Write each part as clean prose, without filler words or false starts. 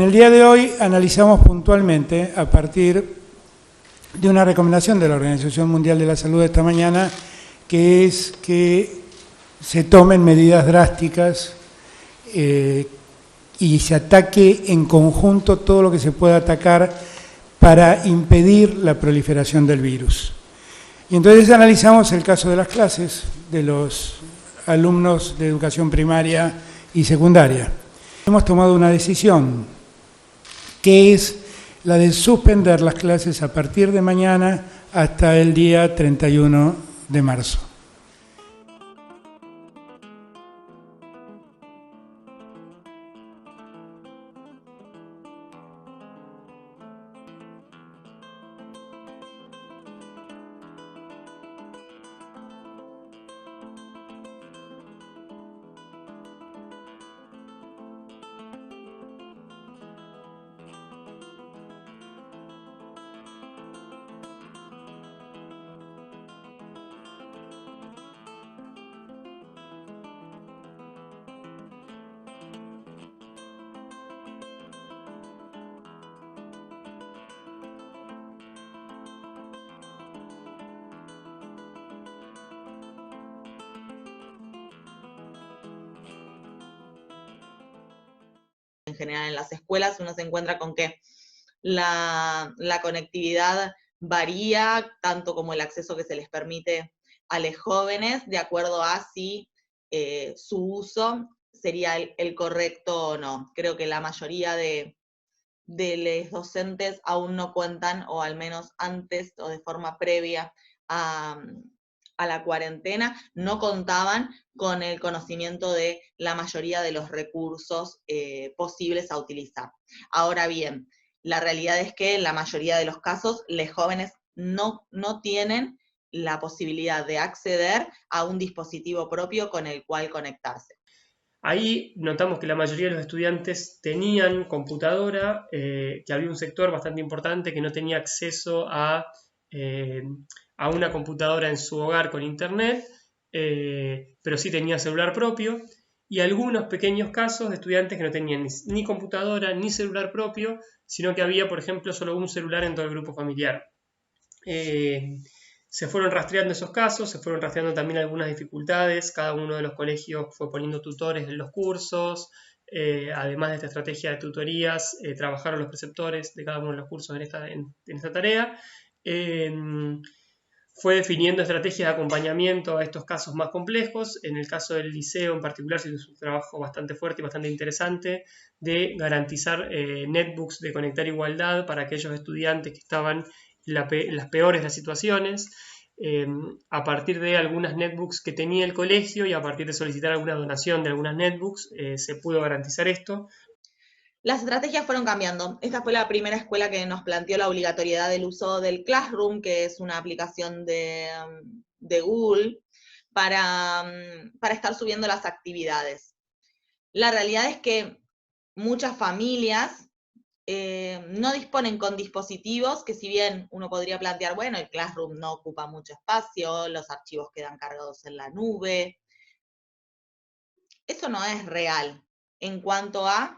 el día de hoy analizamos puntualmente, a partir de una recomendación de la Organización Mundial de la Salud de esta mañana, que es que se tomen medidas drásticas y se ataque en conjunto todo lo que se pueda atacar para impedir la proliferación del virus. Y entonces analizamos el caso de las clases de los alumnos de educación primaria y secundaria. Hemos tomado una decisión, que es la de suspender las clases a partir de mañana hasta el día 31 de marzo. En general en las escuelas uno se encuentra con que la conectividad varía, tanto como el acceso que se les permite a los jóvenes, de acuerdo a si su uso sería el correcto o no. Creo que la mayoría de los docentes aún no cuentan, o al menos antes o de forma previa a la cuarentena, no contaban con el conocimiento de la mayoría de los recursos posibles a utilizar. Ahora bien, la realidad es que en la mayoría de los casos los jóvenes no tienen la posibilidad de acceder a un dispositivo propio con el cual conectarse. Ahí notamos que la mayoría de los estudiantes tenían computadora, que había un sector bastante importante que no tenía acceso a una computadora en su hogar con internet, pero sí tenía celular propio, y algunos pequeños casos de estudiantes que no tenían ni computadora ni celular propio, sino que había, por ejemplo, solo un celular en todo el grupo familiar. Se fueron rastreando esos casos, se fueron rastreando también algunas dificultades, cada uno de los colegios fue poniendo tutores en los cursos, además de esta estrategia de tutorías, trabajaron los preceptores de cada uno de los cursos en esta tarea, fue definiendo estrategias de acompañamiento a estos casos más complejos. En el caso del liceo en particular se hizo un trabajo bastante fuerte y bastante interesante de garantizar netbooks de Conectar Igualdad para aquellos estudiantes que estaban las peores de las situaciones, a partir de algunas netbooks que tenía el colegio y a partir de solicitar alguna donación de algunas netbooks, se pudo garantizar esto. Las estrategias fueron cambiando. Esta fue la primera escuela que nos planteó la obligatoriedad del uso del Classroom, que es una aplicación de Google, para estar subiendo las actividades. La realidad es que muchas familias no disponen con dispositivos que, si bien uno podría plantear, bueno, el Classroom no ocupa mucho espacio, los archivos quedan cargados en la nube. Eso no es real en cuanto a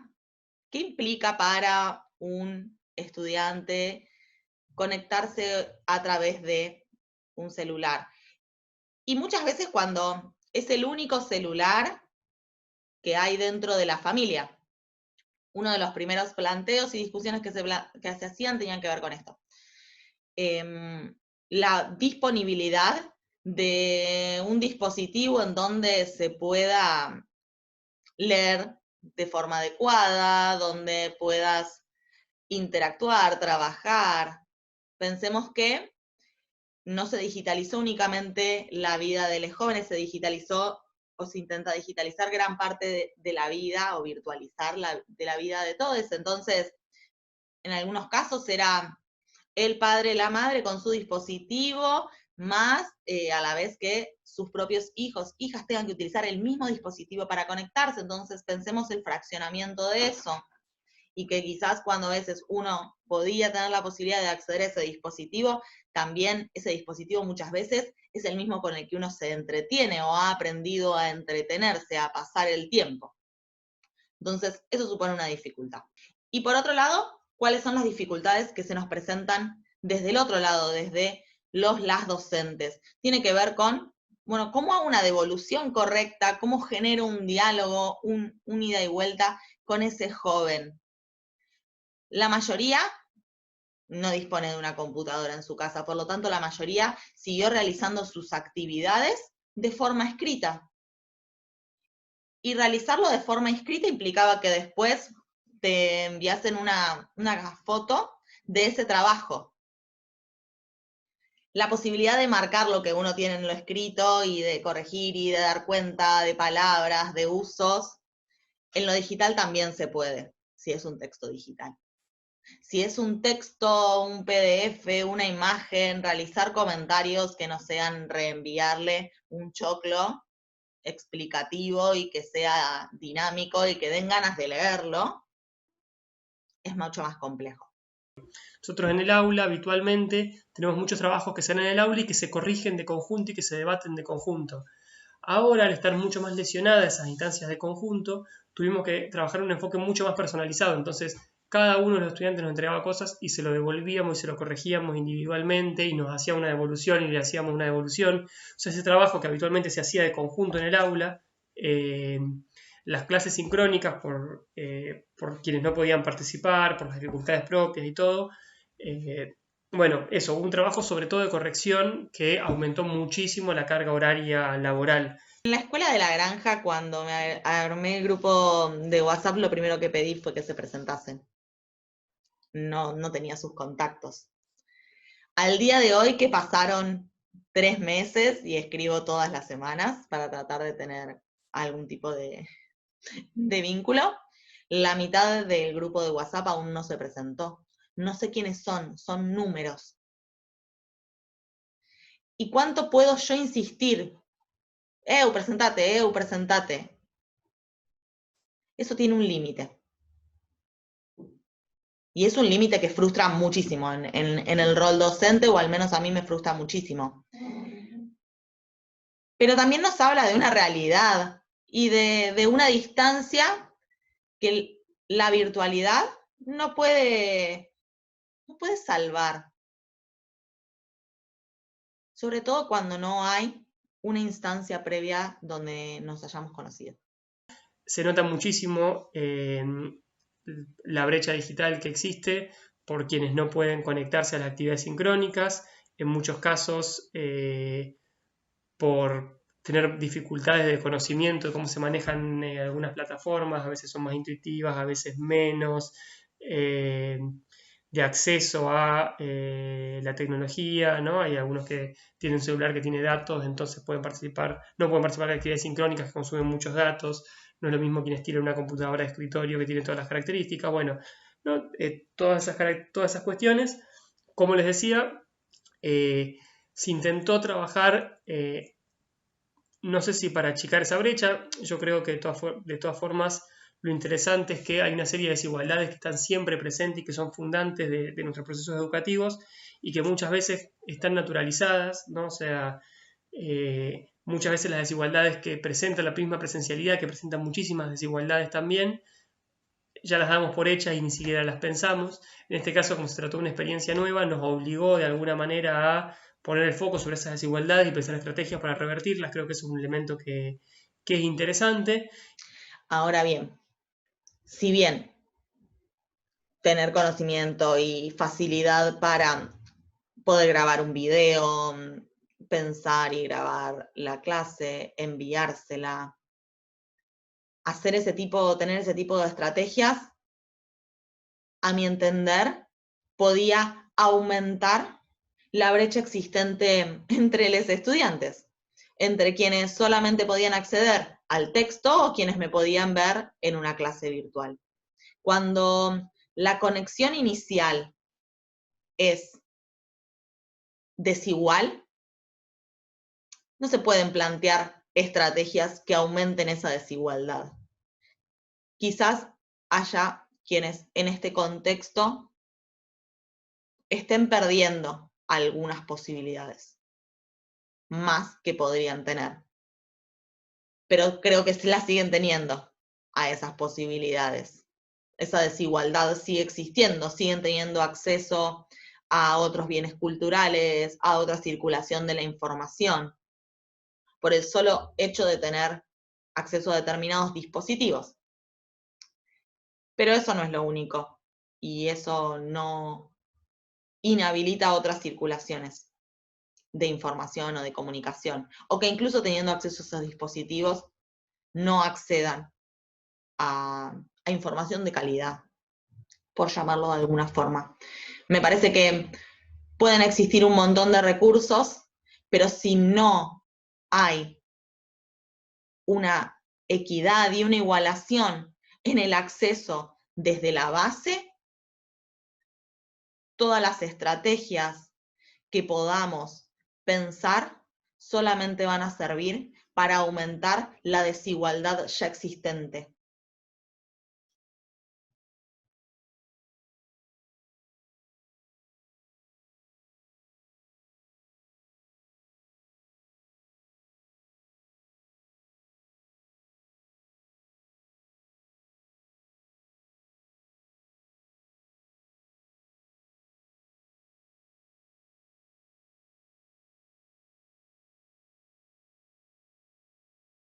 qué implica para un estudiante conectarse a través de un celular. Y muchas veces cuando es el único celular que hay dentro de la familia. Uno de los primeros planteos y discusiones que se hacían tenían que ver con esto. La disponibilidad de un dispositivo en donde se pueda leer de forma adecuada, donde puedas interactuar, trabajar. Pensemos que no se digitalizó únicamente la vida de los jóvenes, se digitalizó o se intenta digitalizar gran parte de la vida o virtualizar de la vida de todos. Entonces, en algunos casos será el padre, la madre con su dispositivo, más a la vez que sus propios hijos, hijas tengan que utilizar el mismo dispositivo para conectarse. Entonces, pensemos el fraccionamiento de eso, y que quizás cuando a veces uno podía tener la posibilidad de acceder a ese dispositivo, también ese dispositivo muchas veces es el mismo con el que uno se entretiene o ha aprendido a entretenerse, a pasar el tiempo. Entonces, eso supone una dificultad. Y por otro lado, ¿cuáles son las dificultades que se nos presentan desde el otro lado, desde las docentes? Tiene que ver con, bueno, cómo hago una devolución correcta, cómo genero un diálogo, un ida y vuelta con ese joven. La mayoría no dispone de una computadora en su casa, por lo tanto la mayoría siguió realizando sus actividades de forma escrita. Y realizarlo de forma escrita implicaba que después te enviasen una foto de ese trabajo. La posibilidad de marcar lo que uno tiene en lo escrito y de corregir y de dar cuenta de palabras, de usos, en lo digital también se puede, si es un texto digital. Si es un texto, un PDF, una imagen, realizar comentarios que no sean reenviarle un choclo explicativo y que sea dinámico y que den ganas de leerlo, es mucho más complejo. Nosotros en el aula habitualmente tenemos muchos trabajos que se dan en el aula y que se corrigen de conjunto y que se debaten de conjunto. Ahora, al estar mucho más lesionadas esas instancias de conjunto, tuvimos que trabajar un enfoque mucho más personalizado. Entonces, cada uno de los estudiantes nos entregaba cosas y se lo devolvíamos y se lo corregíamos individualmente y nos hacía una devolución y le hacíamos una devolución. O sea, ese trabajo que habitualmente se hacía de conjunto en el aula, las clases sincrónicas por quienes no podían participar, por las dificultades propias y todo, bueno, eso, un trabajo sobre todo de corrección que aumentó muchísimo la carga horaria laboral. En la escuela de la granja, cuando me armé el grupo de WhatsApp, lo primero que pedí fue que se presentasen. No tenía sus contactos. Al día de hoy, que pasaron 3 meses y escribo todas las semanas para tratar de tener algún tipo de vínculo, la mitad del grupo de WhatsApp aún no se presentó. No sé quiénes son números. ¿Y cuánto puedo yo insistir? Presentate, presentate. Eso tiene un límite. Y es un límite que frustra muchísimo en el rol docente, o al menos a mí me frustra muchísimo. Pero también nos habla de una realidad y de una distancia que la virtualidad no puede salvar. Sobre todo cuando no hay una instancia previa donde nos hayamos conocido. Se nota muchísimo la brecha digital que existe por quienes no pueden conectarse a las actividades sincrónicas, en muchos casos por tener dificultades de conocimiento de cómo se manejan algunas plataformas, a veces son más intuitivas, a veces menos, de acceso a la tecnología, ¿no? Hay algunos que tienen un celular que tiene datos, entonces no pueden participar de actividades sincrónicas que consumen muchos datos. No es lo mismo quienes tienen una computadora de escritorio que tiene todas las características. Bueno, ¿no? Todas esas cuestiones, como les decía, se intentó trabajar, no sé si para achicar esa brecha. Yo creo que de todas formas lo interesante es que hay una serie de desigualdades que están siempre presentes y que son fundantes de nuestros procesos educativos y que muchas veces están naturalizadas, ¿no? O sea, muchas veces las desigualdades que presenta la misma presencialidad, que presentan muchísimas desigualdades también, ya las damos por hechas y ni siquiera las pensamos. En este caso, como se trató de una experiencia nueva, nos obligó de alguna manera a poner el foco sobre esas desigualdades y pensar estrategias para revertirlas. Creo que es un elemento que es interesante. Ahora bien, si bien tener conocimiento y facilidad para poder grabar un video, pensar y grabar la clase, enviársela, tener ese tipo de estrategias, a mi entender, podía aumentar la brecha existente entre los estudiantes, entre quienes solamente podían acceder al texto o quienes me podían ver en una clase virtual. Cuando la conexión inicial es desigual, no se pueden plantear estrategias que aumenten esa desigualdad. Quizás haya quienes en este contexto estén perdiendo algunas posibilidades más que podrían tener, pero creo que sí las siguen teniendo a esas posibilidades. esa desigualdad sigue existiendo, siguen teniendo acceso a otros bienes culturales, a otra circulación de la información, por el solo hecho de tener acceso a determinados dispositivos. Pero eso no es lo único, y eso no inhabilita otras circulaciones de información o de comunicación, o que incluso teniendo acceso a esos dispositivos no accedan a información de calidad, por llamarlo de alguna forma. Me parece que pueden existir un montón de recursos, pero si no hay una equidad y una igualación en el acceso desde la base, todas las estrategias que podamos pensar solamente van a servir para aumentar la desigualdad ya existente.